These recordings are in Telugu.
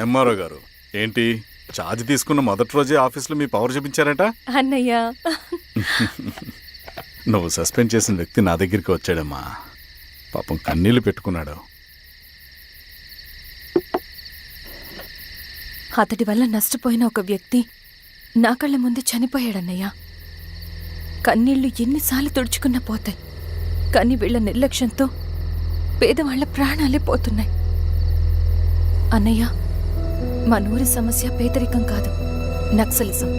ఎంఆర్ఓ గారు ఏంటి ఛార్జ్ తీసుకున్న మొదటి రోజే ఆఫీస్లో మీ పవర్ చూపించారట? అన్నయ్య నువ్వు సస్పెండ్ చేసిన వ్యక్తి నా దగ్గరికి వచ్చాడమ్మా. పాపం కన్నీళ్లు పెట్టుకున్నాడు. అతడి వల్ల నష్టపోయిన ఒక వ్యక్తి నా కళ్ళ ముందు చనిపోయాడన్నయ్య. కన్నీళ్లు ఎన్నిసార్లు తుడుచుకున్నా పోతాయి, కానీ వీళ్ల నిర్లక్ష్యంతో పేదవాళ్ల ప్రాణాలే పోతున్నాయి. అన్నయ్య, మనూరి సమస్య పేదరికం కాదు, నక్సలిజం.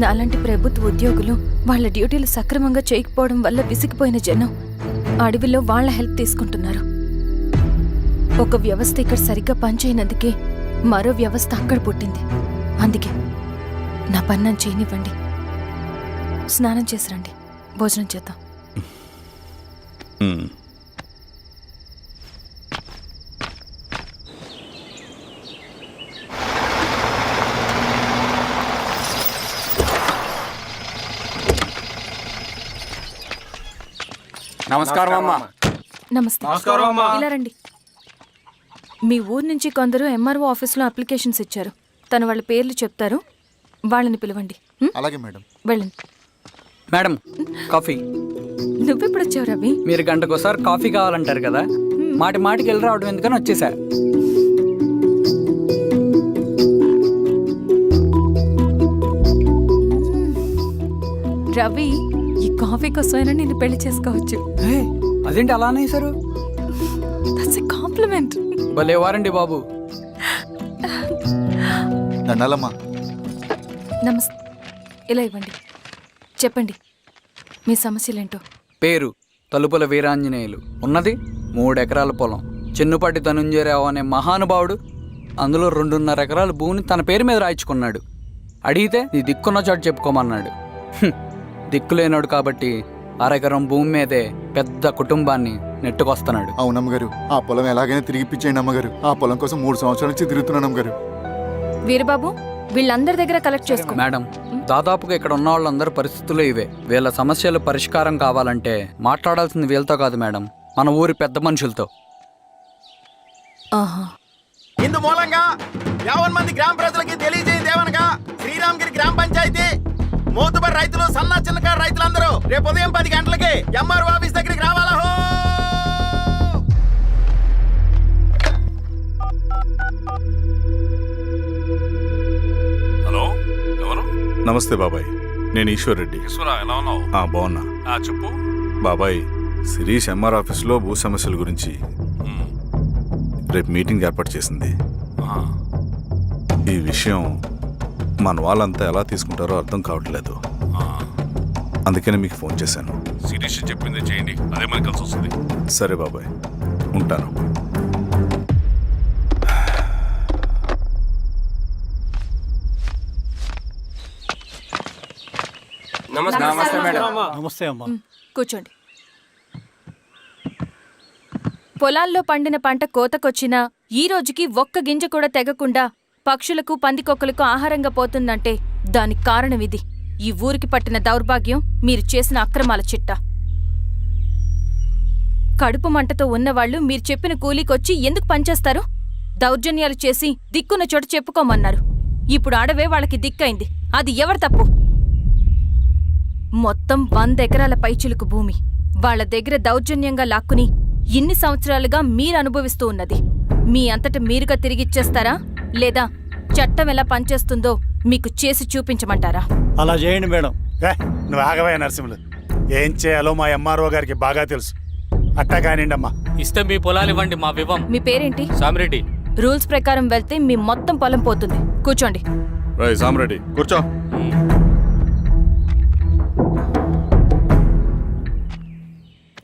నాలాంటి ప్రభుత్వ ఉద్యోగులు వాళ్ల డ్యూటీలు సక్రమంగా చేయకపోవడం వల్ల విసిగిపోయిన జనం అడవిలో వాళ్ల హెల్ప్ తీసుకుంటున్నారు. ఒక వ్యవస్థ ఇక్కడ సరిగ్గా పనిచేయనందుకే మరో వ్యవస్థ అక్కడ పుట్టింది. అందుకే నా పన్నం చేయనివ్వండి. స్నానం చేసి రండి, భోజనం చేద్దాం. నమస్కారం అమ్మా. నమస్తే. ఇలా రండి. మీ ఊరు నుంచి కొందరు ఎంఆర్ఓ ఆఫీస్లో అప్లికేషన్స్ ఇచ్చారు. తను వాళ్ళ పేర్లు చెప్తారు, వాళ్ళని పిలవండి. అలాగే మేడం. వెళ్ళండి. Madam, coffee. నువ్వెప్పుడు వచ్చావు రవి? మీరు గంటకోసారి కాఫీ కావాలంటారు కదా, మాటి మాటికి వెళ్ళి రావడం ఎందుకని వచ్చేసా. రవి, ఈ కాఫీ కోసమైనా నేను పెళ్లి చేసుకోవచ్చు. అదేంటి అలా అనేసారు? That's a compliment. భలేవారండి బాబు. దండాలమ్మా. నమస్తే. ఇలా ఇవ్వండి. చెప్పండి, మీ సమస్యలేంటో. పేరు తలుపుల వీరాంజనేయులు. ఉన్నది 3 ఎకరాల పొలం. చిన్నుపాటి ధనుంజయరావు అనే మహానుభావుడు అందులో 2.5 ఎకరాల భూమిని తన పేరు మీద రాయించుకున్నాడు. అడిగితే నీ దిక్కున్న చోటు చెప్పుకోమన్నాడు. దిక్కులేనాడు కాబట్టి 1/2 ఎకరం భూమి మీదే పెద్ద కుటుంబాన్ని నెట్టుకొస్తున్నాడు. అవునమ్మగారు, ఆ పొలం ఎలాగైనా తిరిగి ఇప్పించేయండి అమ్మగారు. ఆ పొలం కోసం 3 సంవత్సరాల నుంచి తిరుగుతున్నాను అమ్మగారు. వీరబాబు, వీళ్ళందరి దగ్గర కలెక్ట్ చేసుకో. మేడం, దాదాపుగా ఇక్కడ ఉన్న వాళ్ళందరూ పరిస్థితులు ఇవే. వీళ్ళ సమస్యలు పరిష్కారం కావాలంటే మాట్లాడాల్సింది వీళ్ళతో కాదు మేడం, మన ఊరి పెద్ద మనుషులతో. ఇందు మూలంగా 50 మంది గ్రామ ప్రజలకి తెలియజేయదేవనగా శ్రీరామగిరి గ్రామ పంచాయతీ మోతుబరి రైతులు, సన్న చిన్నకారు రైతులందరూ రేపు ఉదయం 10 గంటలకి ఎంఆర్ఓ ఆఫీస్ దగ్గరికి రావాలా. హలో, ఎవరు? నమస్తే బాబాయ్, నేను ఈశ్వర్ రెడ్డి. ఎలా ఉన్నావు? బాగున్నా. చెప్పు బాబాయ్, శిరీష్ ఎంఆర్ ఆఫీస్లో భూ సమస్యల గురించి రేపు మీటింగ్ ఏర్పాటు చేసింది. ఈ విషయం మన వాళ్ళంతా ఎలా తీసుకుంటారో అర్థం కావట్లేదు. అందుకనే మీకు ఫోన్ చేశాను. శిరీష్ చెప్పింది చేయండి, అదే మనకి కలిసి వస్తుంది. సరే బాబాయ్, ఉంటాను. నమస్తే మేడం. నమస్తే అమ్మా. కూర్చోండి. పొలాల్లో పండిన పంట కోతకొచ్చినా ఈ రోజుకి ఒక్క గింజ కూడా తెగకుండా పక్షులకు, పందికొక్కలకు ఆహారంగా పోతుందంటే దానికి కారణం ఇది. ఈ ఊరికి పట్టిన దౌర్భాగ్యం మీరు చేసిన అక్రమాల చిట్టా. కడుపు మంటతో ఉన్నవాళ్లు మీరు చెప్పిన కూలీకొచ్చి ఎందుకు పనిచేస్తారు? దౌర్జన్యాలు చేసి దిక్కున్న చోట చెప్పుకోమన్నారు. ఇప్పుడు అడవే వాళ్ళకి దిక్కైంది. అది ఎవరి తప్పు? మొత్తం 100 ఎకరాల పైచిలుకు భూమి వాళ్ల దగ్గర దౌర్జన్యంగా లాక్కుని ఇన్ని సంవత్సరాలుగా మీరు అనుభవిస్తూ ఉన్నది. మీ అంతట మీరుగా తిరిగిచ్చేస్తారా, లేదా చట్టం ఎలా పనిచేస్తుందో మీకు చేసి చూపించమంటారా? అలా చేయండి మేడం. నువ్వు ఆగవే నరసింహులు. ఏం చేయాలో మా ఎంఆర్ఓ గారికి బాగా తెలుసు. అట్టా కానివ్వండి అమ్మా. ఇస్తే మీ పొలాలు ఇవ్వండి, మా వివం. మీ పేరేంటి? సామిరెడ్డి. రూల్స్ ప్రకారం వెళ్తే మీ మొత్తం పొలం పోతుంది. కూర్చోండి. సామిరెడ్డి కూర్చో.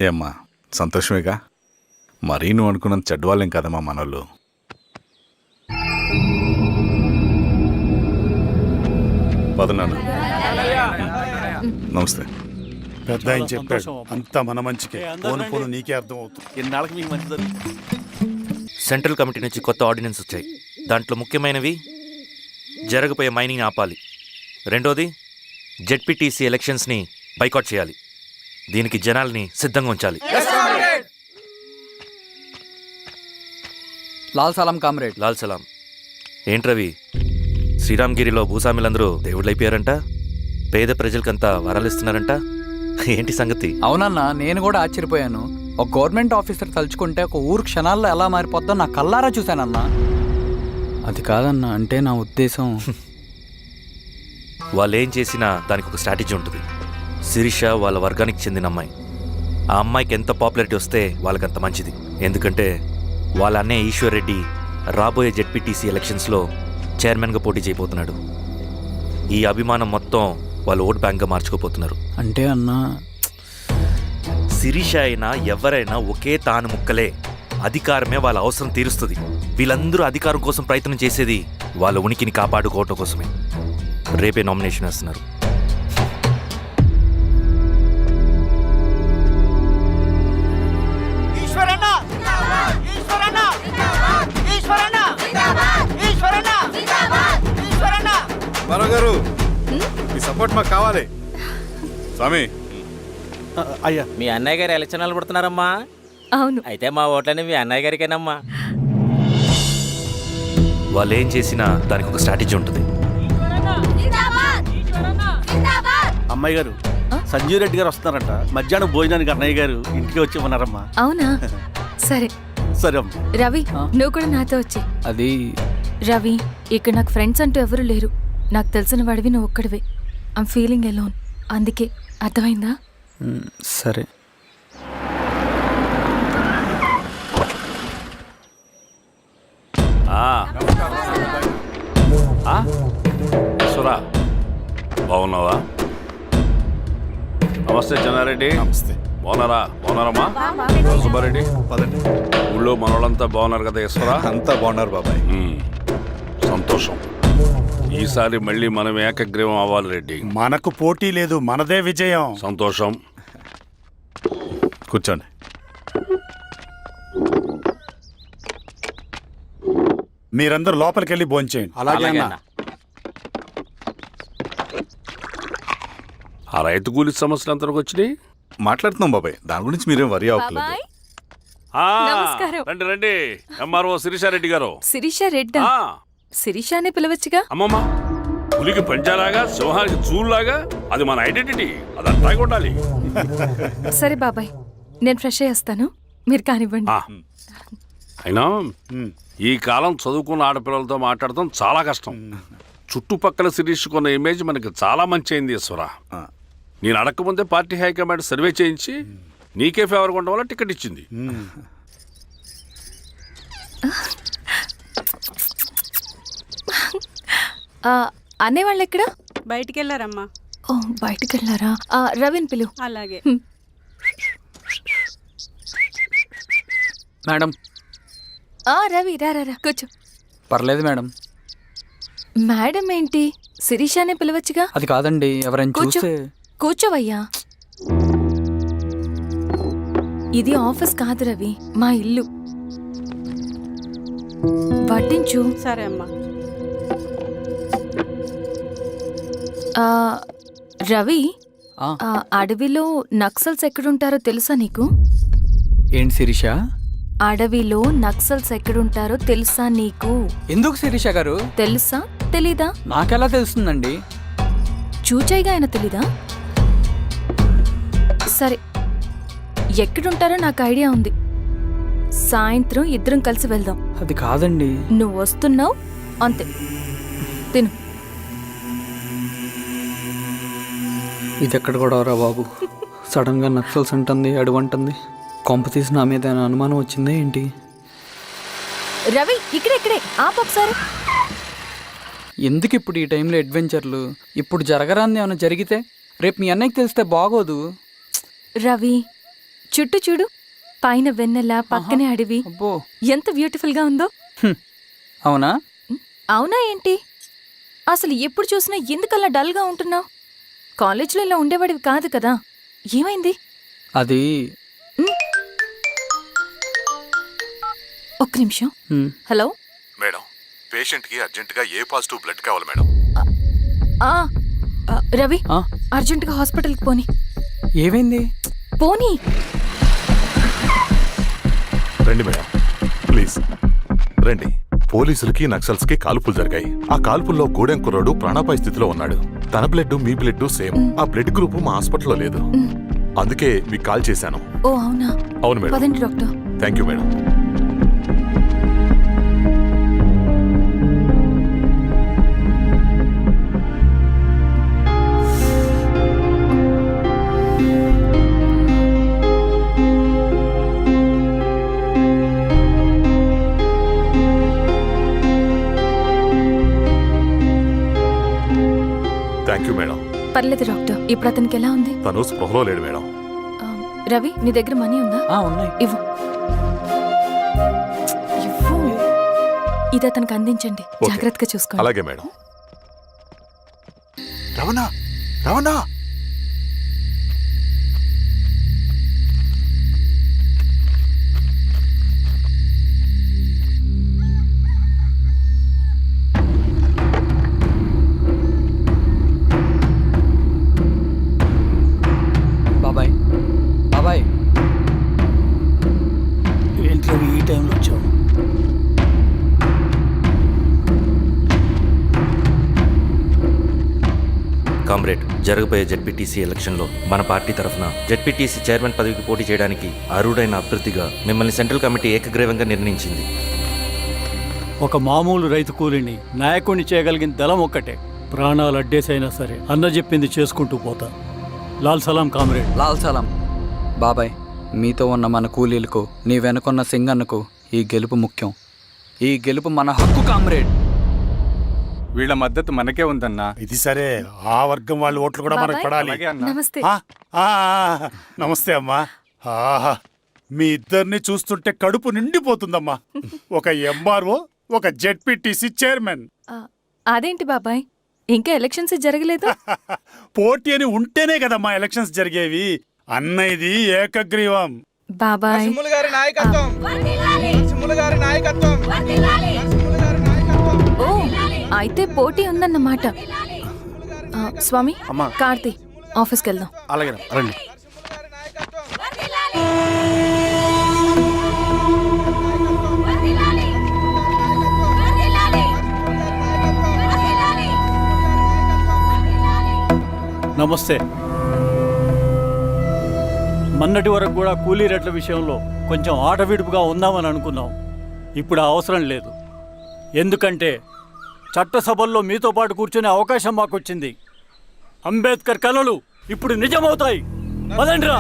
ఏమ్మా, సంతోషమేగా? మరీ నువ్వు అనుకున్నంత చెడ్డవాళ్ళేం కదమ్మా మనోళ్ళు. పదనాన్న. నమస్తే. పెద్ద ఆయన చెప్పాడు, అంతా మన మంచికే. పోను పోను నీకే అర్థం అవుతుంది. ఎన్నాళ్ళకి మీకు మంచి జరుగుతుంది. సెంట్రల్ కమిటీ నుంచి కొత్త ఆర్డినెన్స్ వచ్చాయి. దాంట్లో ముఖ్యమైనవి జరగబోయే మైనింగ్ ఆపాలి, రెండోది జెడ్పీటీసీ ఎలక్షన్స్ని బైకాట్ చేయాలి, దీనికి జనాల్ని సిద్ధంగా ఉంచాలి. లాల్ సలాం కామ్రేడ్. లాల్ సలాం. ఏంట్రవి శ్రీరామగిరిలో భూస్వాములందరూ దేవుళ్ళైపోయారంట, పేద ప్రజలకంతా వరాలు ఇస్తున్నారంట, ఏంటి సంగతి? అవునన్నా, నేను కూడా ఆశ్చర్యపోయాను. ఒక గవర్నమెంట్ ఆఫీసర్ తలుచుకుంటే ఒక ఊరు క్షణాల్లో ఎలా మారిపోద్దో నా కల్లారా చూశానన్నా. అది కాదన్నా, అంటే నా ఉద్దేశం వాళ్ళు ఏం చేసినా దానికి ఒక స్ట్రాటజీ ఉంటుంది. శిరీష వాళ్ళ వర్గానికి చెందిన అమ్మాయి. ఆ అమ్మాయికి ఎంత పాపులారిటీ వస్తే వాళ్ళకంత మంచిది. ఎందుకంటే వాళ్ళ అన్నయ్య ఈశ్వర్ రెడ్డి రాబోయే జెడ్పీటీసీ ఎలక్షన్స్లో చైర్మన్గా పోటీ చేయబోతున్నాడు. ఈ అభిమానం మొత్తం వాళ్ళు ఓట్ బ్యాంక్గా మార్చుకోపోతున్నారు. అంటే అన్నా, శిరీష అయినా ఎవరైనా ఒకే తాను ముక్కలే. అధికారమే వాళ్ళ అవసరం తీరుస్తుంది. వీళ్ళందరూ అధికారం కోసం ప్రయత్నం చేసేది వాళ్ళ ఉనికిని కాపాడుకోవటం కోసమే. రేపే నామినేషన్ వేస్తున్నారు. ఈశ్వరన్న ఈశ్వరన్న ఈశ్వరన్న ఈశ్వరన్న ఈశ్వరన్న బాలరావు గారు, మీ సపోర్ట్ మాకు కావాలి. స్వామి, అయ్యా, మీ అన్నయ్య గారు ఎలక్షన్లు పడుతున్నారమ్మా. అవును. అయితే మా ఓట్లని మీ అన్నయ్య గారికేనమ్మా. వాళ్ళు ఏం చేసినా దానికి ఒక స్ట్రాటజీ ఉంటుంది. అమ్మాయి గారు, సంజీవ్ రెడ్డి గారు వస్తున్నారంట. మధ్యాహ్నం భోజనానికి అన్నయ్య గారు ఇంటికి వచ్చి ఉన్నారమ్మా. అవునా? సరే సరే అమ్మా. రవి, నువ్వు కూడా నాతో వచ్చే. అది రవి, ఇక్కడ నాకు ఫ్రెండ్స్ అంటూ ఎవరు లేరు. నాకు తెలిసిన వాడివి నువ్వు ఒక్కడివే. I'm feeling alone. అందుకే, అర్థమైందా? సరే. ఈశ్వరా, బాగున్నావా? నమస్తే చెన్నారెడ్డి. నమస్తే. బాగున్నారమ్మా? సుబ్బారెడ్డి, పదండి. ఊళ్ళో మనోళ్ళంతా బాగున్నారు కదా ఈశ్వరా? అంతా బాగున్నారు బాబాయ్. సంతోషం. ఈసారి మళ్ళీ మనం ఏకగ్రీవం అవ్వాలి రెడ్డి. మనకు పోటీ లేదు, మనదే విజయం. సంతోషం. కూర్చోండి. మీరందరూ లోపలికి వెళ్ళి భోంచేయండి. అలాగే అన్న. ఆ రైతు కూలి సమస్యలు ఎంతవరకు వచ్చినాయి? మాట్లాడుతున్నాం బాబాయ్, దాని గురించి మీరేం వరి అవ్వట్లేదు. బాబాయ్, ఆ, నమస్కారం. రండి రండి. ఎంఆర్ఓ శిరీషారెడ్డి గారు. శిరీష రెడ్డా? ఆ, శిరీష అనే పిలవచ్చుగా. అమ్మమ్మ, పులికి పంచాలాగా సింహానికి చూలాగా అది మన ఐడెంటిటీ. అది అట్లాగే ఉండాలి. సరే బాబాయ్, నేను ఫ్రెష్ అయ్యేస్తాను, మీరు కానివ్వండి. ఆ, అయినా ఈ కాలం చదువుకున్న ఆడపిల్లలతో మాట్లాడటం చాలా కష్టం. చుట్టుపక్కల శిరీషకున్న ఇమేజ్ మనకి చాలా మంచి అయింది ఈశ్వరా. నేను అడగకముందే పార్టీ హైకమాండ్ సర్వే చేయించి నీకే ఫేవర్గా ఉండడం వల్ల టికెట్ ఇచ్చింది. అనేవాళ్ళు ఎక్కడ? బయటికి వెళ్ళారమ్మా. ఓ, బయటికి వెళ్ళారా? రవిని పిలు. అలాగే. మేడం. రవి, రా రా రా, కూర్చో. పర్లేదు మేడం. మేడం ఏంటి? శిరీషానే పిలవచ్చుగా. అది కాదండి, ఎవరైనా కూర్చో. చూస్తే. కూర్చోవయ్యా. ఇది ఆఫీస్ కాదు రవి, మా ఇల్లు. వడ్డించు. సరే అమ్మా. రవి, ఆ, అడవిలో నక్సల్స్ ఎక్కడుంటారో తెలుసా నీకు? ఏంటి శిరీష? అడవిలో నక్సల్స్ ఎక్కడుంటారో తెలుసా నీకు? ఎందుకు శిరీష గారు? తెలుసా తెలీదా? నాకెలా తెలుస్తుందండి? చూచాయిగా ఆయన తెలీదా? సరే, ఎక్కడుంటారో నాకు ఐడియా ఉంది. సాయంత్రం ఇద్దరం కలిసి వెళ్దాం. అది కాదండి. నువ్వు వస్తున్నావు అంతే. తిను. ఇది ఎక్కడ కూడా రా బాబు. సడన్ గా నక్సల్స్ అంటుంది, అడువంటుంది. కొంప తీసి నా మీద ఏమైనా అనుమానం వచ్చిందే ఏంటి? రవి, ఇక్కడే ఆపొకసారి. ఎందుకు ఇప్పుడు ఈ టైంలో అడ్వెంచర్లు? ఇప్పుడు జరగరాంది ఏమైనా జరిగితే రేపు మీ అన్నయ్యకి తెలిస్తే బాగోదు. రవి, చుట్టూ చూడు. పైన వెన్నెల, పక్కనే అడవి. అబ్బో, ఎంత బ్యూటిఫుల్ గా ఉందో. అవునా? అవునా ఏంటి? అసలు ఎప్పుడు చూసినా ఎందుకలా డల్ గా ఉంటున్నావు? కాలేజ్లో ఇలా ఉండేవాడివి కాదు కదా, ఏమైంది? అది ఒక్క నిమిషం. హలో మేడం, పేషెంట్కి అర్జెంటుగా ఏ పాజిటివ్ బ్లడ్ కావాలి మేడం. రవి, అర్జెంటుగా హాస్పిటల్కి పోనీ. ఏమైంది? పోనీ. రండి మేడం, ప్లీజ్ రండి. పోలీసులకి నక్సల్స్ కి కాల్పులు జరిగాయి. ఆ కాల్పుల్లో గూడెం కుర్రాడు ప్రాణాపాయ స్థితిలో ఉన్నాడు. తన బ్లడ్ మీ బ్లడ్ సేమ్. ఆ బ్లడ్ గ్రూప్ మా హాస్పిటల్లో లేదు. అందుకే మీకు కాల్ చేశాను. ఓ అవునా? అవును మేడం. పదండి doctor. Thank you madam. Thank you madam. పర్లేదు డాక్టర్. ఇప్పుడు అతనికి ఎలా ఉంది? తను స్పృహలో లేడు మేడం. రవి, నీ దగ్గర మనీ ఉందా? ఉన్నాయి. ఇవ్వు. ఇవ్వు. ఇది అతనికి అందించండి. ఓకే. జాగ్రత్తగా చూసుకోండి. అలాగే మేడం. రవణ రవణ బాబాయ్, బాబాయ్, ఏంటి ఈ టైంలో వచ్చావు? కామ్రేడ్, జరగబోయే జెడ్పీటీసీ ఎలక్షన్లో మన పార్టీ తరఫున జెడ్పీటీసీ చైర్మన్ పదవికి పోటీ చేయడానికి అర్హుడైన అభ్యర్థిగా మిమ్మల్ని సెంట్రల్ కమిటీ ఏకగ్రీవంగా నిర్ణయించింది. ఒక మామూలు రైతు కూలిని నాయకుడిని చేయగలిగిన దళం ఒక్కటే. ప్రాణాలు అడ్డేసైనా సరే అన్న చెప్పింది చేసుకుంటూ పోతా. లాల్ సలాం కామ్రేడ్. లాల్ సలాం. బాబాయ్, మీతో ఉన్న మన కూలీలకు, నీ వెనుకున్న సింగన్నకు ఈ గెలుపు ముఖ్యం. ఈ గెలుపు మన హక్కు కామ్రేడ్. వీళ్ళ మద్దతు మనకే ఉందన్నా. ఇది సరే, ఆ వర్గం వాళ్ళ ఓట్లు కూడా మనకు బాబాయ్. పడాలి. నమస్తే. నమస్తే అమ్మా. ఆహా, మీ ఇద్దరిని చూస్తుంటే కడుపు నిండిపోతుందమ్మా. ఒక ఎంఆర్ఓ, ఒక జెడ్పీటీసీ చైర్మన్. అదేంటి బాబాయ్, ఇంకా ఎలక్షన్స్ జరగలేదు? పోటీ అని ఉంటేనే కదమ్మా ఎలక్షన్స్ జరిగేవి. అన్నయ్యది ఏకగ్రీవం. బాబాయ్, గారి నాయకత్వం, గారి నాయకత్వం. ఓ అయితే పోటీ ఉందన్నమాట. స్వామి, కార్తీ, ఆఫీస్కి వెళ్దాం. అలాగే రండి. నమస్తే. మొన్నటి వరకు కూడా కూలీ రేట్ల విషయంలో కొంచెం ఆటవిడుపుగా ఉందామని అనుకున్నాం. ఇప్పుడు ఆ అవసరం లేదు. ఎందుకంటే చట్టసభల్లో మీతో పాటు కూర్చునే అవకాశం మాకు వచ్చింది. అంబేద్కర్ కలలు ఇప్పుడు నిజమవుతాయి. పదండ్రా.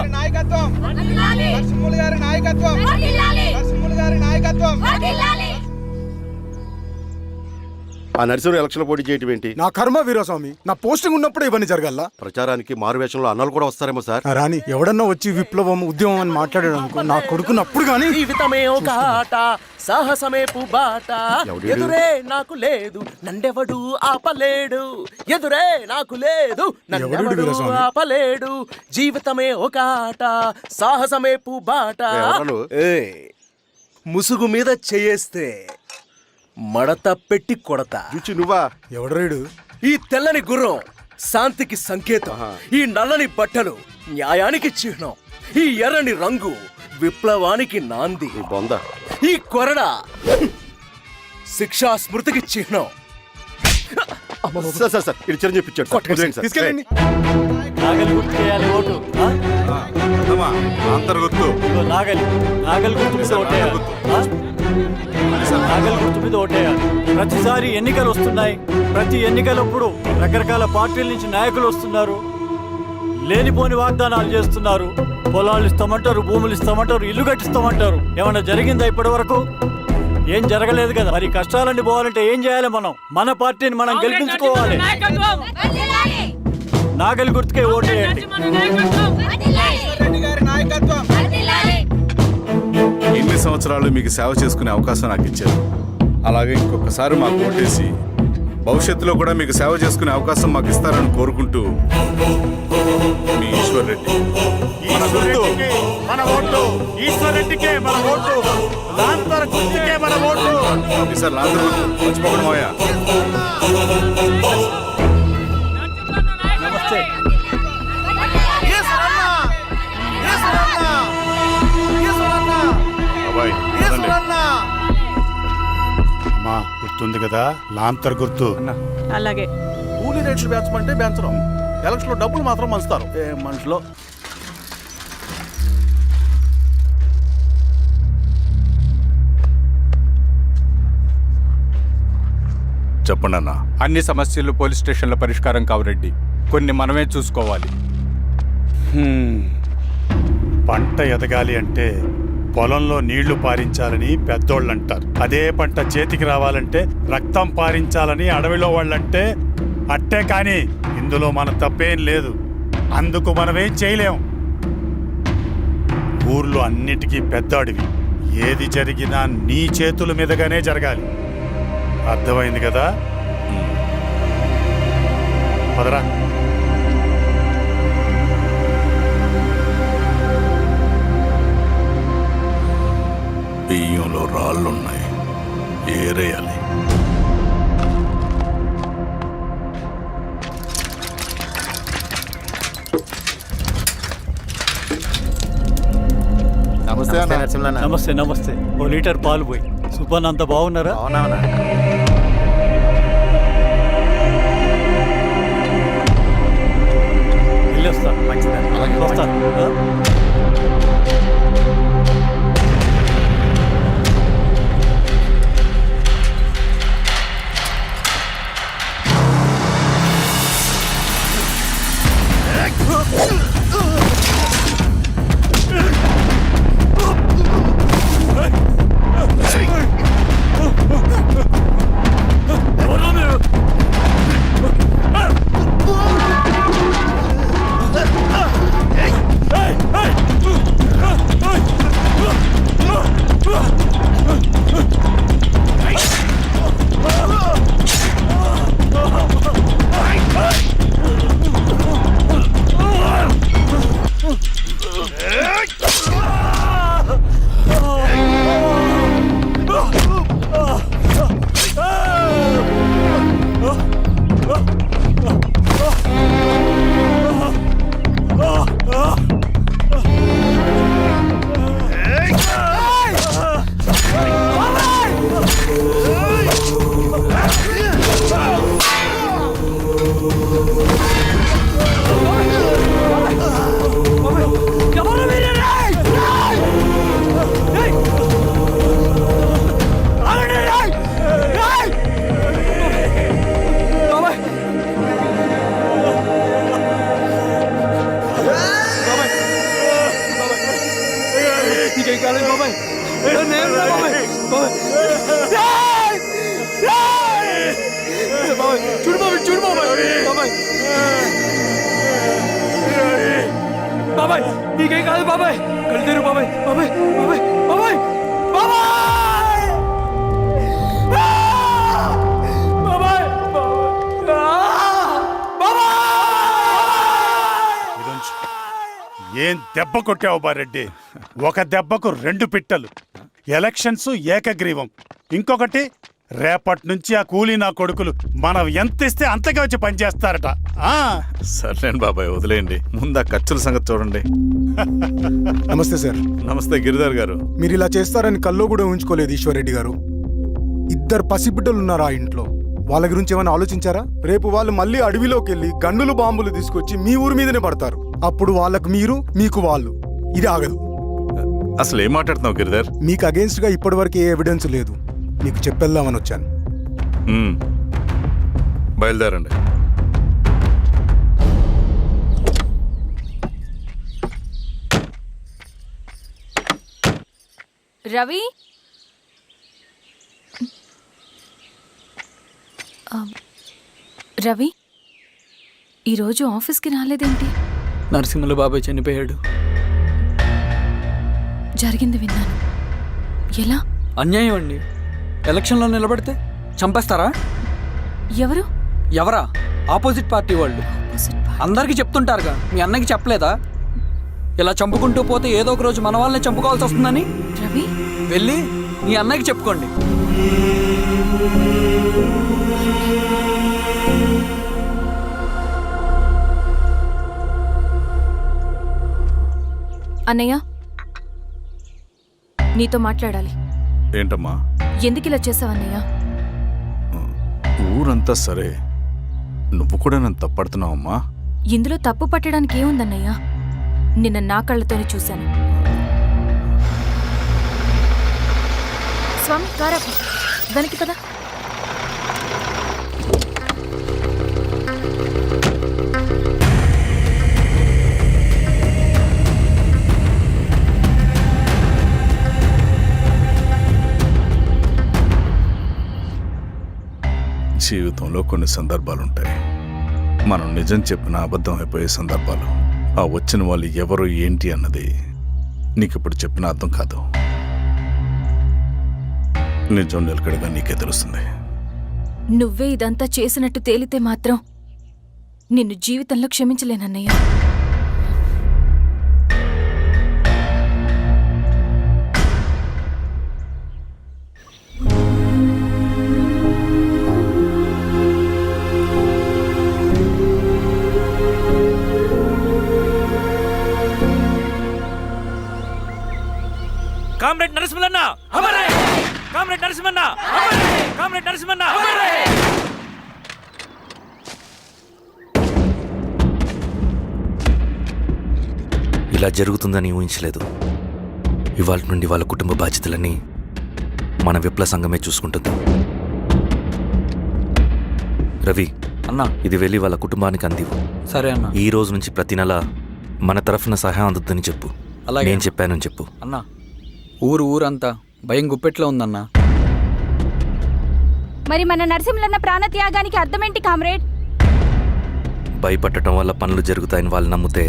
ఆ నరసింహ ఎలక్షన్ పోటీ చేయటం ఏంటి? నా కర్మ వీరస్వామి, నా పోస్టింగ్ ఉన్నప్పుడు ఇవన్నీ జరగాల. ప్రచారానికి మారువేషంలో అన్నలు కూడా వస్తారేమో సార్. రాని ఎవడన్నా వచ్చి విప్లవం ఉద్యమం అని మాట్లాడాడు అనుకో, నా కొడుకుని అప్పుడు గానీ జీవితమే ఒక ఆట, సాహసమే పుబాట. ఎదురే నాకు లేదు, నన్నెవడు ఆపలేడు. ఎదురే నాకు లేదు, నన్నెవడు ఆపలేడు. జీవితమే ఒక ఆట, సాహసమే పుబాట. ముసుగు మీద చేయేస్తే మడత పెట్టి కొడతా. నువ్వా? ఎవడరేడు? ఈ తెల్లని గుర్రం శాంతికి సంకేతం. ఈ నల్లని బట్టలు న్యాయానికి చిహ్నం. ఈ ఎర్రని రంగు విప్లవానికి నాంది. ఈ కొరడ శిక్షా స్మృతికి చిహ్నం. సార్ ఇది చిరంజీవి పిచ్చాడు. తీసుకెళ్ళండి. నాగలి గుర్తు చేయాలి ఓటు. అంతర్గుర్తు. నాగలి గుర్తు మీద ఓటేయాలి. నాగలి గుర్తు మీద ఓటేయాలి. ప్రతిసారి ఎన్నికలు వస్తున్నాయి. ప్రతి ఎన్నికలప్పుడు రకరకాల పార్టీల నుంచి నాయకులు వస్తున్నారు. లేనిపోని వాగ్దానాలు చేస్తున్నారు. పొలాలు ఇస్తామంటారు, భూములు ఇస్తామంటారు, ఇల్లు కట్టిస్తామంటారు. ఏమన్నా జరిగిందా ఇప్పటి వరకు? ఏం జరగలేదు కదా. మరి కష్టాలన్నీ పోవాలంటే ఏం చేయాలి? మన పార్టీని మనం గెలిపించుకోవాలి. నాగలి గుర్తుకే ఓటేయండి. ఇన్ని సంవత్సరాలు మీకు సేవ చేసుకునే అవకాశం నాకు ఇచ్చారు. అలాగే ఇంకొకసారి మాకు ఓటేసి భవిష్యత్తులో కూడా మీకు సేవ చేసుకునే అవకాశం మాకు ఇస్తారని కోరుకుంటూ, మీ ఈశ్వర్ రెడ్డి. మన ఓటు ఈశ్వర్ రెడ్డికే, మన ఓటు లాంతర్ గుర్తుకే, మన ఓటు. సార్ లాంతర్ మర్చిపోకుండా పోయా. నమస్తే. అబ్బాయి, అమ్మా, గుర్తుంది కదా, లాంతర్ గుర్తు. అలాగే. కూలీ రేట్లు పెంచమంటే పెంచడం, ఎలక్షన్లో డబ్బులు మాత్రం మలుస్తారు. ఏ మనుషులో చెప్పండి అన్న. అన్ని సమస్యలు పోలీస్ స్టేషన్లో పరిష్కారం కావు రెడ్డి, కొన్ని మనమే చూసుకోవాలి. పంట ఎదగాలి అంటే పొలంలో నీళ్లు పారించాలని పెద్దోళ్ళు అంటారు. అదే పంట చేతికి రావాలంటే రక్తం పారించాలని అడవిలో వాళ్ళంటే అట్టే. కానీ ఇందులో మన తప్పేం లేదు, అందుకు మనమేం చేయలేం. ఊర్లో అన్నిటికీ పెద్ద అడవి, ఏది జరిగినా నీ చేతుల మీదగానే జరగాలి. అర్థమైంది కదా? పదరా. బియ్యంలో రాళ్ళున్నాయి, ఏరేయాలి. నమస్తే అన్న. నరసింహన్న. నమస్తే నమస్తే. ఓ లీటర్ పాలు పోయి. సుబ్బన్ అంత బాగున్నారా? అవునవునా. వెళ్ళొస్తా. మంచిదా. వస్తాను. బాబాయ్ నీకేం కాదు బాబాయ్. కళ్ళు బాబాయ్. బాబాయ్ బాబాయ్ బాబాయ్ బాబాయ్ ఏం దెబ్బ కొట్టావు బారెడ్డి? ఒక దెబ్బకు 2 పిట్టలు. ఎలక్షన్స్ ఏకగ్రీవం. ఇంకొకటి, రేపటి నుంచి ఆ కూలీ నా కొడుకులు మనం ఎంత ఇస్తే అంతగా వచ్చి పనిచేస్తారట. సర్లేండి బాబాయ్, వదిలేయండి. ముందు ఆ ఖర్చుల సంగతి చూడండి. నమస్తే సార్. నమస్తే గిరిధర్ గారు. మీరు ఇలా చేస్తారని కల్లో కూడా ఊహించుకోలేదు ఈశ్వర్రెడ్డి గారు. 2 పసిబిడ్డలు ఉన్నారు ఆ ఇంట్లో. వాళ్ళ గురించి ఏమైనా ఆలోచించారా? రేపు వాళ్ళు మళ్ళీ అడవిలోకి వెళ్ళి గన్నులు బాంబులు తీసుకొచ్చి మీ ఊరి మీదనే పడతారు. అప్పుడు వాళ్ళకు మీరు, మీకు వాళ్ళు. ఇది ఆగదు. అసలు ఏం మాట్లాడుతున్నావు గిరిధర్? మీకు అగేన్స్ట్ గా ఇప్పటివరకు ఏ ఎవిడెన్స్ లేదు. మీకు చెప్పేద్దామని వచ్చాను. బయలుదేరండి. రవి, రవి ఈరోజు ఆఫీస్కి రాలేదేంటి? నరసింహుల బాబాయ్ చనిపోయాడు. జరిగింది విన్నాను. ఎలా? అన్యాయం అండి. ఎలక్షన్లో నిలబడితే చంపేస్తారా? ఎవరు? ఎవరా? ఆపోజిట్ పార్టీ వాళ్ళు. అందరికీ చెప్తుంటారుగా, మీ అన్నకి చెప్పలేదా? ఇలా చంపుకుంటూ పోతే ఏదో ఒక రోజు మన వాళ్ళని చంపుకోవాల్సి వస్తుందని. రవి, వెళ్ళి మీ అన్నకి చెప్పుకోండి. అన్నయ్య, నీతో మాట్లాడాలి. ఏంటమ్మా? ఎందుకు ఇలా చేసావన్నయ్య? ఊరంతా సరే, నువ్వు కూడా నన్ను తప్పడుతున్నావమ్మా. ఇందులో తప్పు పట్టడానికి ఏముందన్నయ్యా? నిన్న నా కళ్ళతోనే చూశాను. స్వామి కారాపు దానికి కదా. జీవితంలో కొన్ని సందర్భాలుంటాయి, మనం నిజం చెప్పిన అబద్ధం అయిపోయే సందర్భాలు. ఆ వచ్చిన వాళ్ళు ఎవరు ఏంటి అన్నది నీకిప్పుడు చెప్పిన అర్థం కాదు. నిజం నిలకడగా నీకే తెలుస్తుంది. నువ్వే ఇదంతా చేసినట్టు తేలితే మాత్రం నిన్ను జీవితంలో క్షమించలేనన్నయ్య. కామ్రేడ్ నరసింహన్న అమరే! కామ్రేడ్ నరసింహన్న కామ్రేడ్ నరసింహన్న ఇలా జరుగుతుందని ఊహించలేదు. ఇవాళ నుండి వాళ్ళ కుటుంబ బాధ్యతలన్నీ మన విప్లవ సంఘమే చూసుకుంటుంది. రవి అన్నా, ఇది వెళ్ళి వాళ్ళ కుటుంబానికి అందివు. సరే అన్నా. ఈ రోజు నుంచి ప్రతి నెల మన తరఫున సహాయం అందుతుందని చెప్పు. అలాగే. నేను చెప్పానని చెప్పు. అన్నా, ఊరంతా భయం గుప్పెట్లో ఉందన్నా. మరి మన నరసింహన్న ప్రాణత్యాగానికి అర్థమేంటి కామ్రేడ్? భయపడటం వల్ల పనులు జరుగుతాయని వాళ్ళు నమ్మితే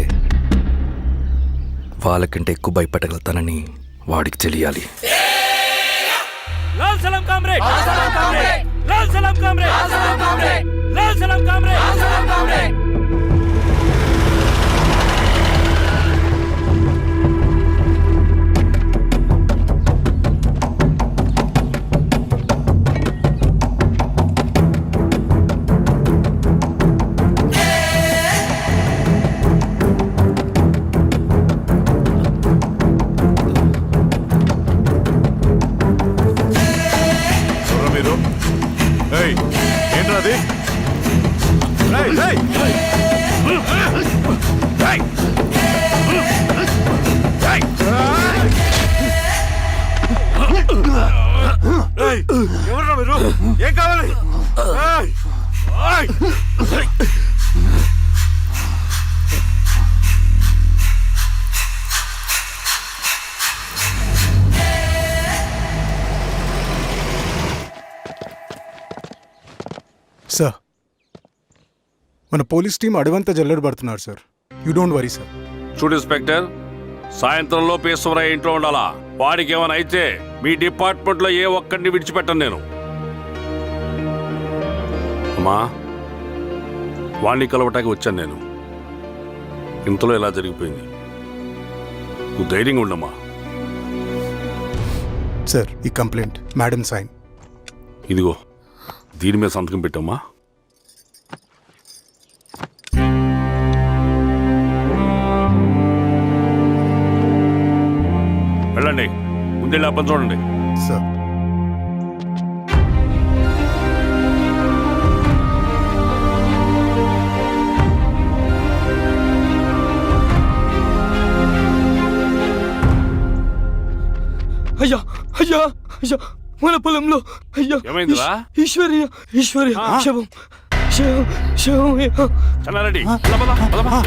వాళ్ళకంటే ఎక్కువ భయపడగలుగుతానని వాడికి తెలియాలి. లాల్ సలాం కామ్రేడ్! లాల్ సలాం కామ్రేడ్! లాల్ సలాం కామ్రేడ్! ఏంట్రాది? ఎవరు మీరు? ఏం కావాలి? సార్, మన పోలీస్ టీం అడవంతా జల్లెడ పడుతున్నారు sir. You don't worry sir. చూడు ఇన్స్పెక్టర్, సాయంత్రంలో పేశ్వరయ్య ఇంట్లో ఉండాలా. వాడికి ఏమైనా అయితే మీ డిపార్ట్మెంట్లో ఏ ఒక్కడిని విడిచిపెట్టను నేను. అమ్మా, వాణ్ణి కలవటానికి వచ్చాను నేను. ఇంతలో ఇలా జరిగిపోయింది. నువ్వు ధైర్యంగా ఉండమ్మా. సార్, ఈ కంప్లైంట్ మేడం సైన్. ఇదిగో, దీని మీద సంతకం పెట్టమ్మా. వెళ్ళండి, ముందెళ్ళి అబ్బని చూడండి. సార్, అయ్యా అయ్యా అయ్యా, మన పొలంలో అయ్యా. ఏమైందిరా? ఈశ్వర్య శవం శవం శవం. చెన్నారెడ్డి, పద, పద, పద, పద.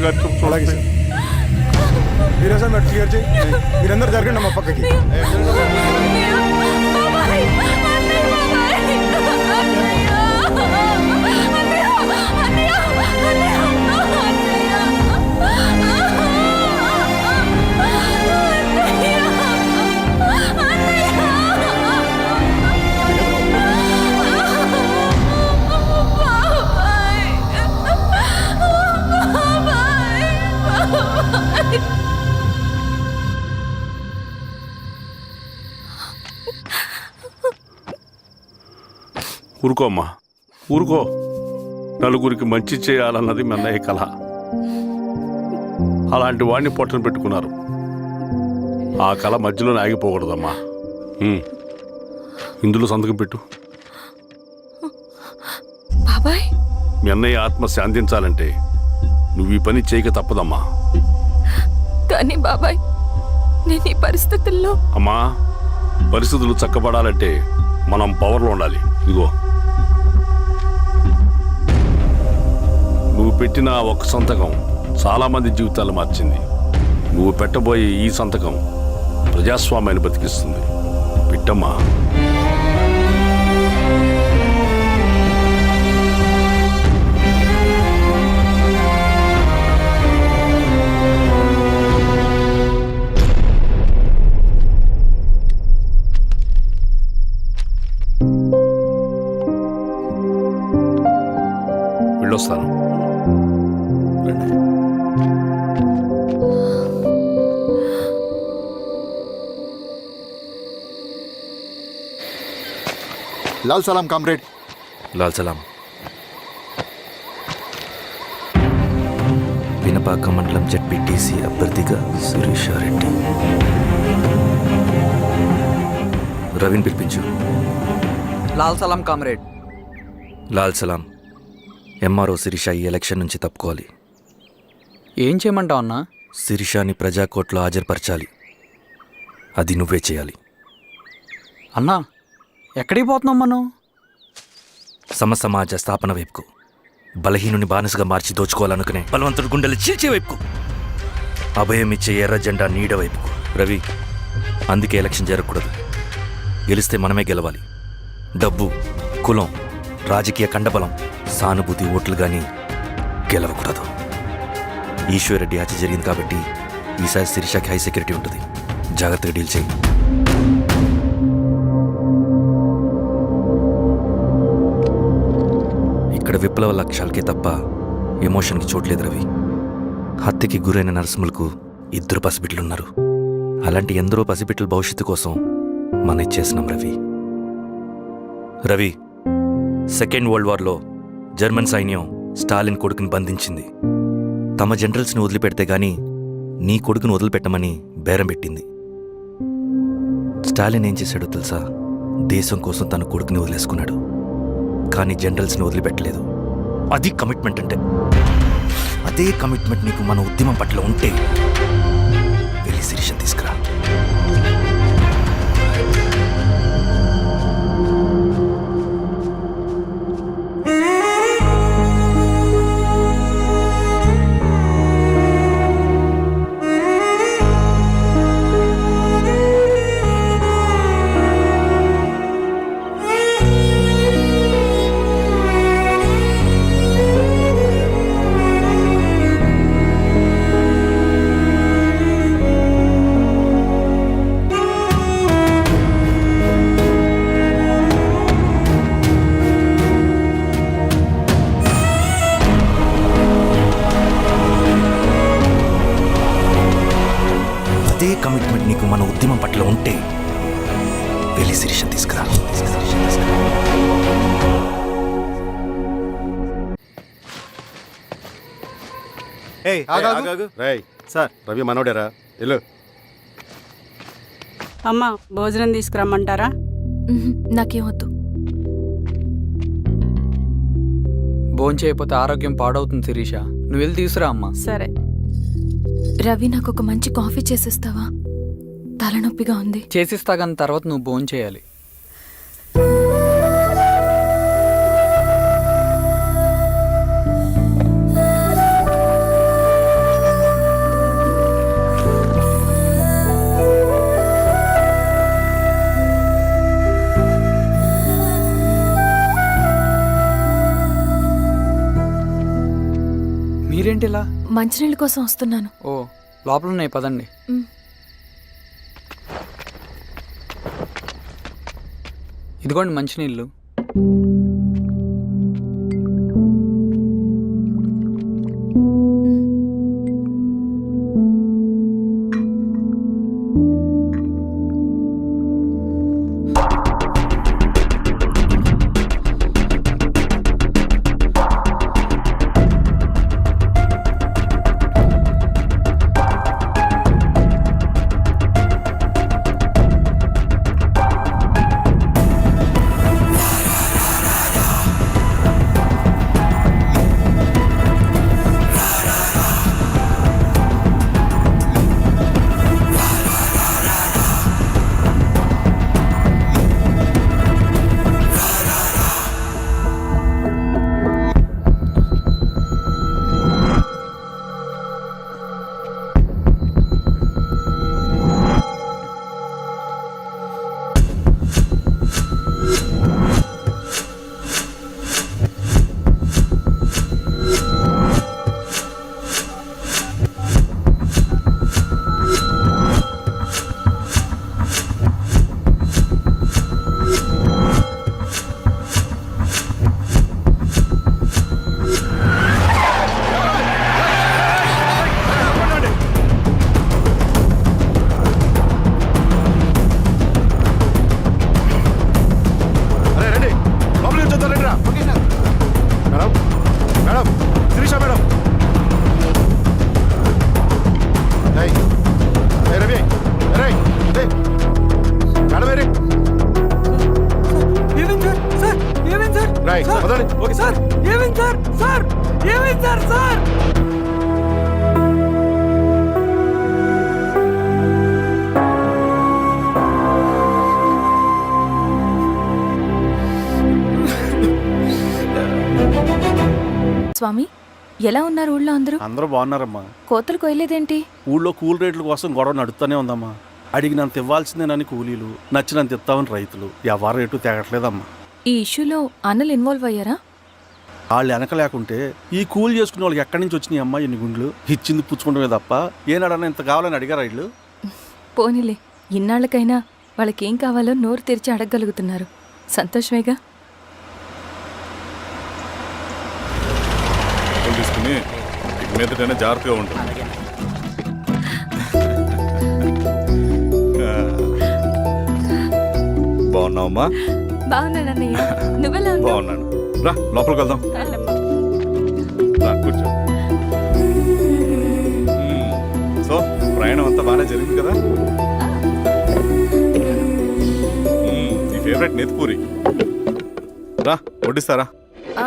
గారు అలాగే సార్. మీరే సార్ మరి క్లియర్ చేయి. మీరందరూ జరగండి మా పక్కకి. ఊరుకో అమ్మా, ఊరుకో. నలుగురికి మంచి చేయాలన్నది మీ అన్నయ్య కళ. అలాంటి వాడిని పొట్టను పెట్టుకున్నారు. ఆ కళ మధ్యలోనే ఆగిపోకూడదమ్మా. ఇందులో సంతకం పెట్టు. బాబాయ్, మీ అన్నయ్య ఆత్మ శాంతించాలంటే నువ్వు ఈ పని చేయక తప్పదమ్మా. కానీ బాబాయ్, నేను ఈ పరిస్థితుల్లో... అమ్మా, పరిస్థితులు చక్కబడాలంటే మనం పవర్లో ఉండాలి. ఇదిగో, నువ్వు పెట్టిన ఆ ఒక్క సంతకం చాలా మంది జీవితాలు మార్చింది. నువ్వు పెట్టబోయే ఈ సంతకం ప్రజాస్వామ్యాన్ని బతికిస్తుంది. పెట్టమ్మా. వెళ్ళొస్తాను. లాల్ సలాం కామ్రేడ్. లాల్ సలాం. పినపాక మండలం జెడ్పీటీసీ అభ్యర్థిగా శిరీషారెడ్డి. రవిని పిలిపించు. లాల్ సలాం కామ్రేడ్. లాల్ సలాం. ఎంఆర్ఓ శిరీష ఈ ఎలక్షన్ నుంచి తప్పుకోవాలి. ఏం చేయమంటావు అన్నా? శిరీషాని ప్రజాకోర్టులో హాజరుపరచాలి. అది నువ్వే చేయాలి. అన్నా, ఎక్కడికి పోతున్నాం మనం? సమసమాజ స్థాపన వైపుకు. బలహీనుని బానిసగా మార్చి దోచుకోవాలనుకునే బలవంతుడు గుండెలు చీల్చే వైపుకు. అభయం ఇచ్చే ఎర్ర జెండా నీడ వైపుకు. రవి, అందుకే ఎలక్షన్ జరగకూడదు. గెలిస్తే మనమే గెలవాలి. డబ్బు, కులం, రాజకీయ కండబలం, సానుభూతి ఓట్లు కానీ గెలవకూడదు. ఈశ్వర్రెడ్డి హత్య జరిగింది కాబట్టి ఈసారి శిరీషకి హై సెక్యూరిటీ ఉంటుంది. జాగ్రత్తగా డీల్ చేయి. ఇక్కడ విప్లవ లక్ష్యాలకే తప్ప ఎమోషన్కి చోట్లేదు రవి. హత్యకి గురైన నరసింహులకు 2 పసిబిడ్డలున్నారు. అలాంటి ఎందరో పసిబిడ్డల భవిష్యత్తు కోసం మనం ఇచ్చేసినాం రవి. రవి, సెకండ్ వరల్డ్ వార్లో జర్మన్ సైన్యం స్టాలిన్ కొడుకుని బంధించింది. తమ జనరల్స్ని వదిలిపెడితే గాని నీ కొడుకును వదిలిపెట్టమని బేరం పెట్టింది. స్టాలిన్ ఏం చేశాడో తెలుసా? దేశం కోసం తన కొడుకుని వదిలేసుకున్నాడు. కానీ జనరల్స్ని వదిలిపెట్టలేదు. అది కమిట్మెంట్ అంటే. అదే కమిట్మెంట్ నీకు మన ఉద్యమం పట్ల ఉంటే వెళ్ళి శిరీషను తీసుకురా. అదే కమిట్మెంట్ నీకు మన ఉద్యమం పట్ల ఉంటే వెళ్ళి శిరీషను తీసుకురా. సార్, రవి మనోడేరా? వెళ్ళు. అమ్మా, భోజనం తీసుకురమ్మంటారా? నాకేమొద్దు. భోంచేయకపోతే ఆరోగ్యం పాడవుతుంది శిరీష. నువ్వు వెళ్ళి తీసురా అమ్మా. సరే. రవి, నాకు ఒక మంచి కాఫీ చేసిస్తావా? తలనొప్పిగా ఉంది. చేసిస్తా కానీ తర్వాత నువ్వు భోంచేయాలి. మంచినీళ్ళ కోసం వస్తున్నాను. ఓ లోపల ఉన్నాయి పదండి. మ్. ఇదిగోండి మంచినీళ్ళు. స్వామి, ఎలా ఉన్నారు ఊళ్ళో అందరూ? అందరూ బాగున్నారమ్మా. కోతలు కొయ్యలేదేంటి? ఊళ్ళో కూల్ రేట్ల కోసం గొడవ నడుస్తూనే ఉందమ్మా. అడిగినంత ఇవ్వాల్సిందేనని కూలీలు, నచ్చినంత ఇస్తామని రైతులు. ఎవరు రేటు తేగట్లేదమ్మా. ఈ ఇష్యూలో అన్నలు ఇన్వాల్వ్ అయ్యారా? వాళ్ళు వెనక లేకుంటే ఈ కూలి చేసుకునే వాళ్ళకి ఎక్కడి నుంచి వచ్చినాయి అమ్మా ఎన్ని గుండ్లు? ఇచ్చింది పుచ్చుకుంటమే తప్ప ఏనాడన్నా ఇంత కావాలని అడిగారు వీళ్ళు. పోనీలే, ఇన్నాళ్ళకైనా వాళ్ళకేం కావాలో నోరు తెరిచి అడగగలుగుతున్నారు. సంతోషమేగా. తీసుకుని ఇక మీదటైనా జాగ్రత్తగా ఉంటుంది. బాగున్నావమ్మా? బాగున్నానన్నయ్య, నువ్వెలా ఉన్నావు? బాగున్నాను. రా లోపలికి వెళ్దాం. రా కూర్చో. సో ప్రయాణం అంతా బాగానే జరిగింది కదా? నీ ఫేవరెట్ నెత్తిపూరి. రా వడ్డిస్తారా?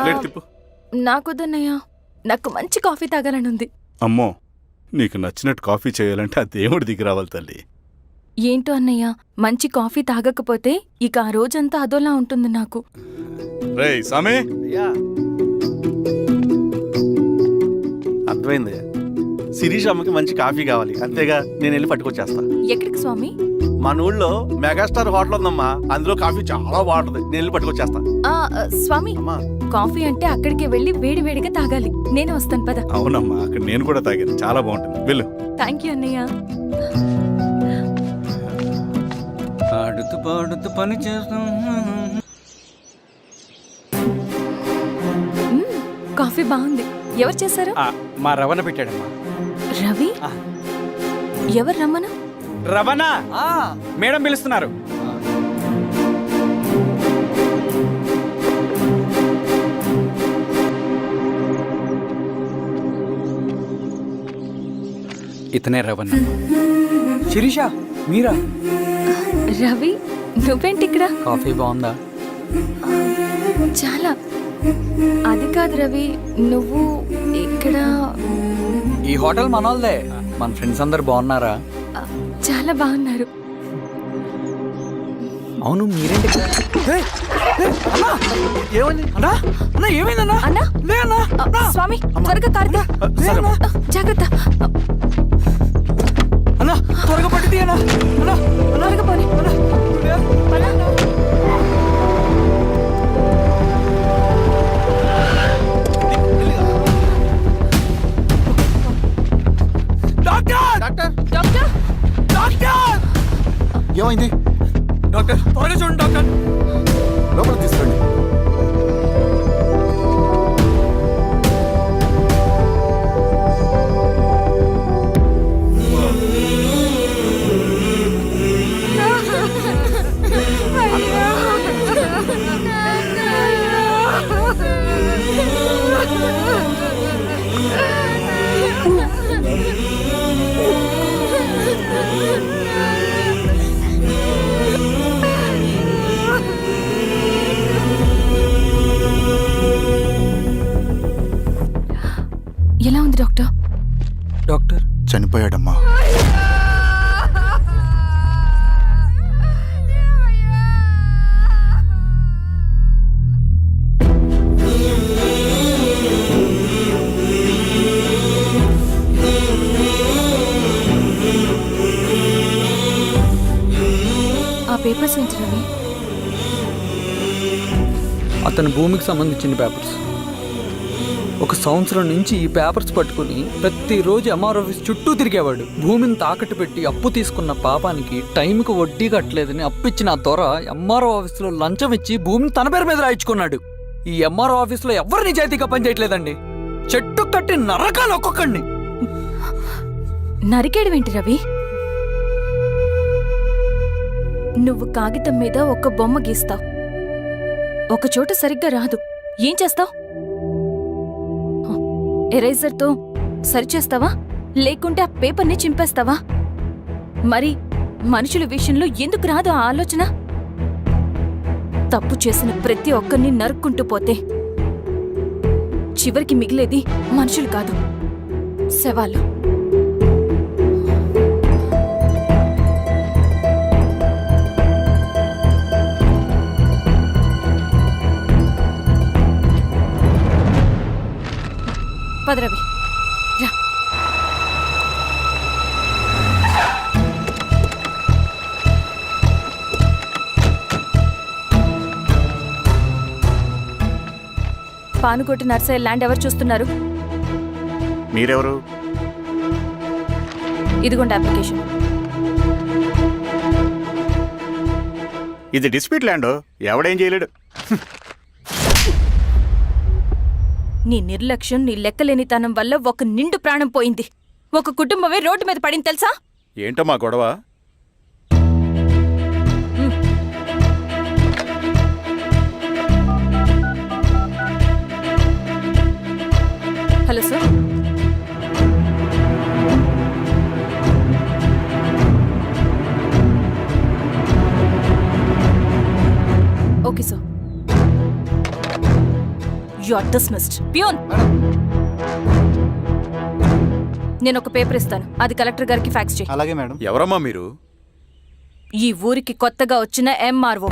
ప్లేట్ తిప్పు. నాకొద్దన్నయ్య, నాకు మంచి కాఫీ తాగాలని ఉంది. అమ్మో, నీకు నచ్చినట్టు కాఫీ చేయాలంటే ఆ దేవుడి దిగి రావాలి తల్లి. ఏంటో అన్నయ్య, మంచి కాఫీ తాగకపోతే ఇక ఆ రోజంతా అదోలా ఉంటుంది నాకు. రేయ్ సామే, అర్థమైంది. శిరీష్ అమ్మకి మంచి కాఫీ కావాలి, అంతేగా. నేను వెళ్ళి పట్టుకొచ్చేస్తా. ఎక్కడికి స్వామి? మన ఊళ్ళో మెగాస్టార్ హోటల్ ఉందమ్మా, అందులో కాఫీ చాలా బాగుంటుంది. నేను వెళ్ళి పట్టుకొచ్చేస్తా. స్వామి, కాఫీ అంటే అక్కడికి వెళ్ళి వేడి వేడిగా తాగాలి. నేను వస్తాను పద. అవునమ్మా, అక్కడ నేను కూడా తాగాను, చాలా బాగుంటుంది. వెళ్ళు. థ్యాంక్ యూ అన్నయ్య. ఆడుతూ పాడుతూ పని చేస్తాం. కాఫీ బాగుంది. ఎవరు చేశారు? మా రవణ పెట్టాడమ్మా. రవి? ఎవరు రమ్మన? రవణ మేడం పిలుస్తున్నారు. ఇతనే రవణ. శిరీష, మీరా? రవి, నువ్వేంటి ఇక్కడ? కాఫీ బాగుందా? చాలా. అది కాదు రవి, నువ్వు ఇక్కడ. ఈ హోటల్ మనోల్దే. మన ఫ్రెండ్స్ అందరు బాగున్నారా? చాలా బాగున్నారు. అవును, మీరేంటి ఇక్కడ? ఏమైందన్నా? అన్నా, స్వామి త్వరగా కారుతా. జాగ్రత్త అన్నా, త్వరగా పట్టి తీయనా. త్వరగా పోనీ. ఏమైంది? డాక్టర్ త్వరగా చూడండి డాక్టర్. లోపలికి తీసుకురండి. ఎలా ఉంది డాక్టర్? డాక్టర్ చనిపోయాడమ్మా. ఆ పేపర్స్ ఏంటి రవి? అతని భూమికి సంబంధించిన పేపర్స్. ఒక సంవత్సరం నుంచి ఈ పేపర్స్ పట్టుకుని ప్రతిరోజు ఎంఆర్ ఆఫీస్ చుట్టూ తిరిగేవాడు. భూమిని తాకట్టు పెట్టి అప్పు తీసుకున్న పాపానికి టైంకి వడ్డీ కట్టలేదని అప్పిచ్చిన ఆ దొర ఎంఆర్ఓ ఆఫీస్లో లంచం ఇచ్చి భూమిని తన పేరు మీద రాయించుకున్నాడు. ఈ ఎంఆర్ఓ ఆఫీస్లో ఎవరు నిజాయితీగా పనిచేయట్లేదండి. చెట్టు కట్టి నరకాలు ఒక్కొక్కడిని. నరికేయడం ఏంటి రవి? నువ్వు కాగితం మీద ఒక బొమ్మ గీస్తావు, ఒక చోట సరిగ్గా రాదు, ఏం చేస్తావు? ఎరేజర్తో సరిచేస్తావా, లేకుంటే ఆ పేపర్ని చింపేస్తావా? మరి మనుషుల విషయంలో ఎందుకు రాదు ఆ ఆలోచన? తప్పు చేసిన ప్రతి ఒక్కరిని నరుక్కుంటూ పోతే చివరికి మిగిలేది మనుషులు కాదు, శవాలు. పదరవి రా. పానుకోటి నర్సరీ ల్యాండ్ ఎవరు చూస్తున్నారు? మీరెవరు? ఇదిగోండి అప్లికేషన్. ఇది డిస్ప్యూట్ ల్యాండ్, ఎవడేం చేయలేడు. నీ నిర్లక్ష్యం, నీ లెక్కలేనితనం వల్ల ఒక నిండు ప్రాణం పోయింది. ఒక కుటుంబమే రోడ్డు మీద పడింది తెలుసా? ఏంటో మా గొడవ? Hello sir. Okay sir. You are dismissed. Peon, నేను ఒక పేపర్ ఇస్తాను, అది కలెక్టర్ గారికి ఫ్యాక్స్ చేయి. అలాగే మేడం. ఎవరమ్మా మీరు? ఈ ఊరికి కొత్తగా వచ్చిన ఎంఆర్ఓ.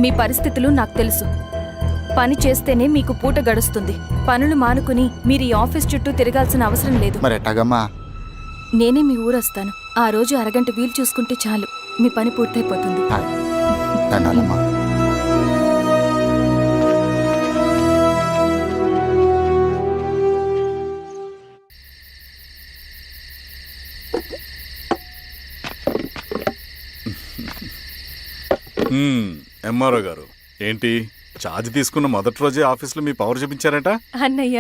మీ పరిస్థితులు నాకు తెలుసు. పని చేస్తేనే మీకు పూట గడుస్తుంది. పనులు మానుకుని మీరు ఈ ఆఫీస్ చుట్టూ తిరగాల్సిన అవసరం లేదు. మరి ఎట్టాగమ్మా? నేనే మీ ఊరొస్తాను. ఆ రోజు అరగంట వీలు చూసుకుంటే చాలు, మీ పని పూర్తయిపోతుంది. దండాలమ్మా. ఎంఆర్ఓ గారు, ఏంటి ఛార్జ్ తీసుకున్న మొదటి రోజే ఆఫీస్లో మీ పవర్ చూపించారట? అన్నయ్య,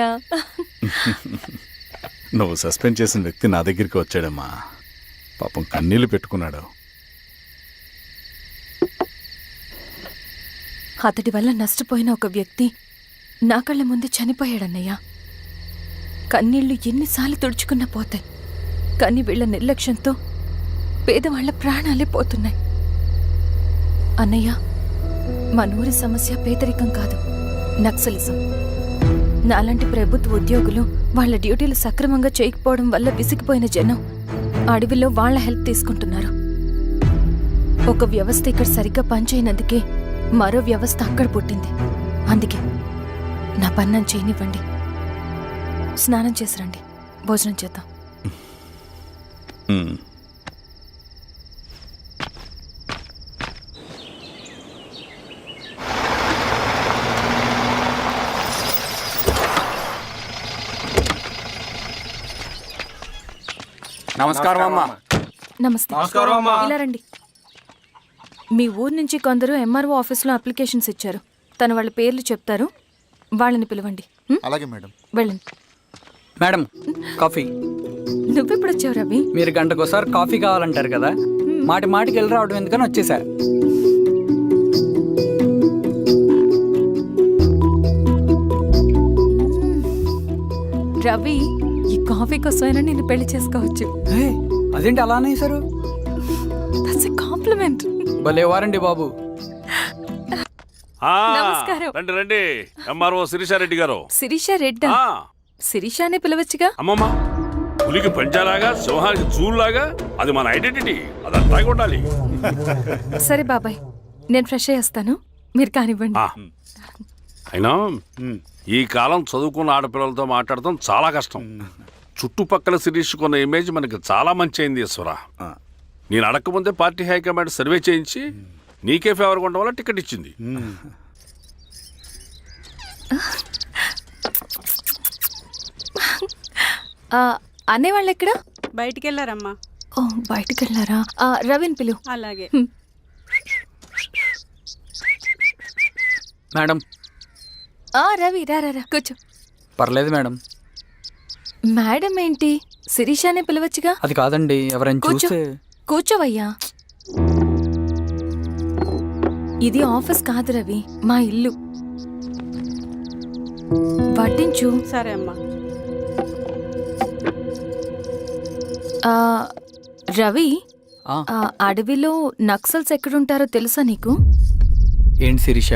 నువ్వు సస్పెండ్ చేసిన వ్యక్తి నా దగ్గరికి వచ్చాడమ్మా. పాపం కన్నీళ్లు పెట్టుకున్నాడు. అతడి వల్ల నష్టపోయిన ఒక వ్యక్తి నా కళ్ళ ముందు చనిపోయాడన్నయ్య. కన్నీళ్లు ఎన్నిసార్లు తుడుచుకున్నా పోతాయి, కానీ వీళ్ల నిర్లక్ష్యంతో పేదవాళ్ల ప్రాణాలే పోతున్నాయి. అన్నయ్య, మన ఊరి సమస్య పేదరికం కాదు, నక్సలిజం. నాలాంటి ప్రభుత్వ ఉద్యోగులు వాళ్ల డ్యూటీలు సక్రమంగా చేయకపోవడం వల్ల విసిగిపోయిన జనం అడవిలో వాళ్ల హెల్ప్ తీసుకుంటున్నారు. ఒక వ్యవస్థ ఇక్కడ సరిగ్గా పనిచేయనందుకే మరో వ్యవస్థ అక్కడ పుట్టింది. అందుకే నా పన్నం చేయనివ్వండి. స్నానం చేసి రండి, భోజనం చేద్దాం. నమస్కారం అమ్మా. నమస్తే. ఇలా రండి. మీ ఊరు నుంచి కొందరు ఎంఆర్ఓ ఆఫీస్లో అప్లికేషన్స్ ఇచ్చారు. తను వాళ్ళ పేర్లు చెప్తారు, వాళ్ళని పిలవండి. అలాగే మేడం. వెళ్ళండి. Madam, coffee. నువ్వెప్పుడు వచ్చావు రవి? మీరు గంటకోసారి కాఫీ కావాలంటారు కదా, మాటి మాటికి వెళ్ళి రావడం ఎందుకని వచ్చేసా. రవి, ఈ కాఫీ కోసమైనా నేను పెళ్లి చేసుకోవచ్చు. అదేంటి అలా అనేసారు? That's a compliment. భలేవారండి బాబు. నమస్కారం. రండి రండి, ఎంఆర్ఓ శిరీషారెడ్డి గారు. శిరీష రెడ్డా? శిరీష అనే పిలవచ్చుగా. అమ్మమ్మ, పులికి పంచాలాగా సింహానికి జూలాగా అది మన ఐడెంటిటీ, అదంతా ఉండాలి. సరే బాబాయ్, నేను ఫ్రెష్ అయ్యి వస్తాను, మీరు కానివ్వండి. అయినా ఈ కాలం చదువుకున్న ఆడపిల్లలతో మాట్లాడటం చాలా కష్టం. చుట్టుపక్కల శిరీషుకున్న ఇమేజ్ మనకి చాలా మంచి అయింది ఈశ్వరా. నేను అడగకముందే పార్టీ హైకమాండ్ సర్వే చేయించి నీకే ఫేవర్గా ఉండడం వల్ల టికెట్ ఇచ్చింది. అనేవాళ్ళు ఎక్కడ? బయటికి వెళ్ళారమ్మా. ఓ, బయటికి వెళ్ళారా? రవిని పిలువు. అలాగే. మేడం. రవి రా రా రా, కూర్చో. పర్లేదు మేడం. మేడం ఏంటి, శిరీషానే పిలవచ్చుగా. అది కాదండి, ఎవరైనా కూర్చో. చూస్తే. కూర్చోవయ్యా. ఇది ఆఫీస్ కాదు రవి, మా ఇల్లు. పట్టించు. సరే అమ్మా. రవి, అడవిలో నక్సల్స్ ఎక్కడుంటారో తెలుసా నీకు? ఏంటి శిరీష?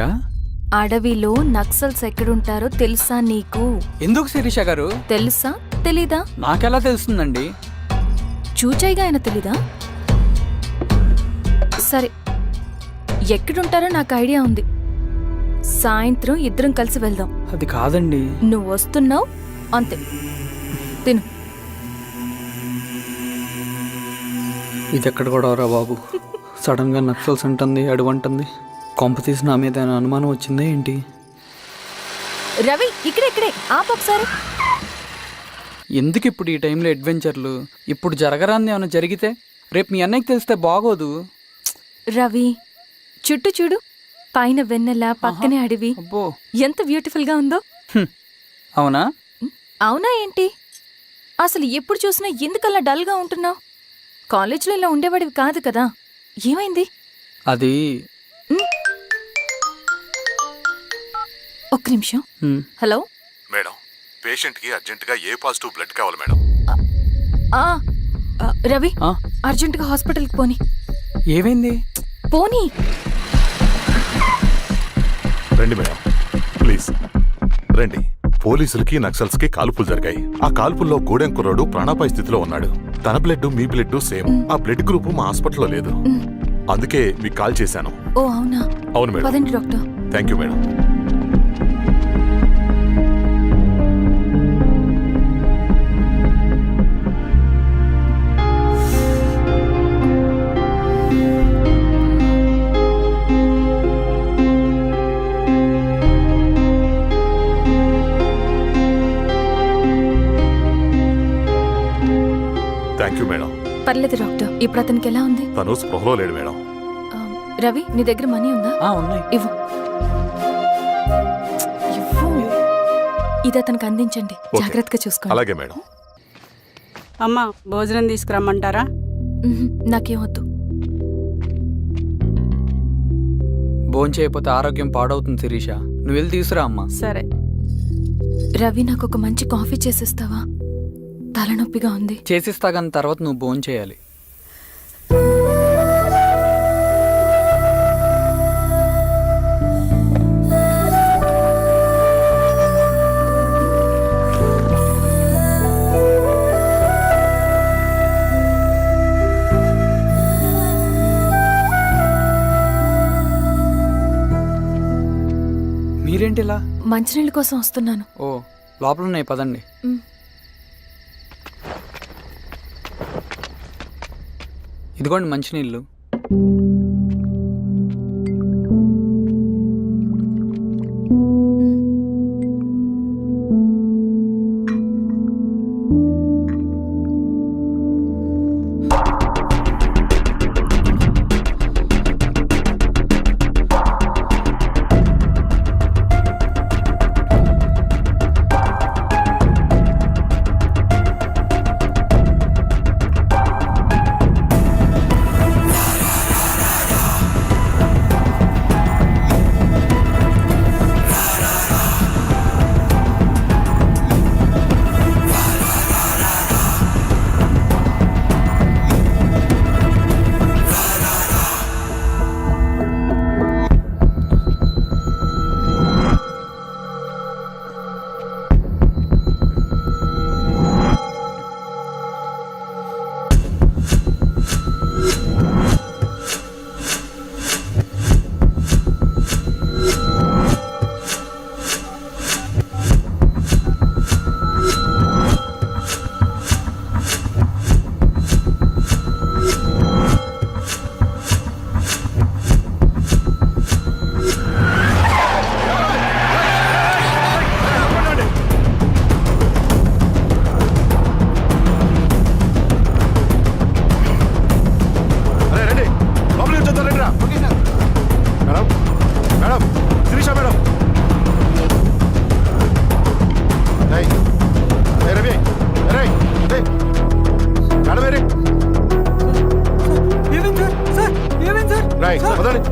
అడవిలో నక్సల్స్ ఎక్కడుంటారో తెలుసా నీకు? ఎందుకు శిరీష గారు? తెలుసా తెలీదా? నాకెలా తెలుస్తుందండి? చూచాయిగా ఆయన తెలీదా? సరే, ఎక్కడుంటారో నాకు ఐడియా ఉంది. సాయంత్రం ఇద్దరం కలిసి వెళ్దాం. అది కాదండి. నువ్వు వస్తున్నావు అంతే, తిను. ఇది ఎక్కడ కూడా రా బాబు, సడన్ గా నక్సల్స్ అంటుంది, అడుగుంటుంది. కొంప తీసి నా మీద అనుమానం వచ్చిందే ఏంటి? రవి, ఇక్కడే ఆపు ఒకసారి. ఎందుకు ఇప్పుడు ఈ టైంలో అడ్వెంచర్లు? ఇప్పుడు జరగరాంది ఏమైనా జరిగితే రేపు మీ అన్నయ్యకి తెలిస్తే బాగోదు. రవి, చుట్టూ చూడు, పైన వెన్నెల, పక్కనే అడవి. అబ్బో, ఎంత బ్యూటిఫుల్ గా ఉందో. అవునా? అవునా ఏంటి? అసలు ఎప్పుడు చూసినా ఎందుకలా డల్ గా ఉంటున్నావు? కాలేజీలో ఇలా ఉండేవాడివి కాదు కదా, ఏమైంది? అది ఒక్క నిమిషం. హలో మేడం, పేషెంట్ కి అర్జెంట్ గా ఏ పాజిటివ్ బ్లడ్ కావాలి మేడం. రవి, అర్జెంట్ గా హాస్పిటల్కి పోని. ఏమైంది? పోనీ. రండి మేడం, ప్లీజ్ రండి. పోలీసులకి నక్సల్స్ కి కాల్పులు జరిగాయి. ఆ కాల్పుల్లో గూడెం కుర్రాడు ప్రాణాపాయ స్థితిలో ఉన్నాడు. తన బ్లడ్ మీ బ్లడ్ సేమ్. ఆ బ్లడ్ గ్రూప్ మా హాస్పిటల్లో లేదు, అందుకే మీకు కాల్ చేశాను. ఓ అవునా? అవును మేడం. పదండి doctor. Thank you madam. Thank you madam. పర్లేదు డాక్టర్, ఇప్పుడు అతనికి ఎలా ఉంది? తను స్పృహలో లేడు మేడం. రవి, నీ దగ్గర మనీ ఉందా? ఉన్నాయి. ఇవ్వు. ఇది అతనికి అందించండి, జాగ్రత్తగా చూసుకోండి. అలాగే మేడం. అమ్మా, భోజనం తీసుకురమ్మంటారా? నాకేం వద్దు. భోజనం చేయకపోతే ఆరోగ్యం పాడవుతుంది శిరీష, నువ్వు వెళ్ళి తీసురా అమ్మా. సరే. రవి, నాకు ఒక మంచి కాఫీ చేసిస్తావా? తలనొప్పిగా ఉంది. చేసిస్తా, కానీ తర్వాత నువ్వు భోజనం చేయాలి. మీరేంటి ఇలా? మంచినీళ్ళ కోసం వస్తున్నాను. ఓ, లోపల ఉన్నాయి, పదండి. ఇదిగోండి మంచినీళ్ళు.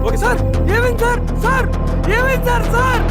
ఓకే సార్ ఏమైంది సార్ ఏమైంది సార్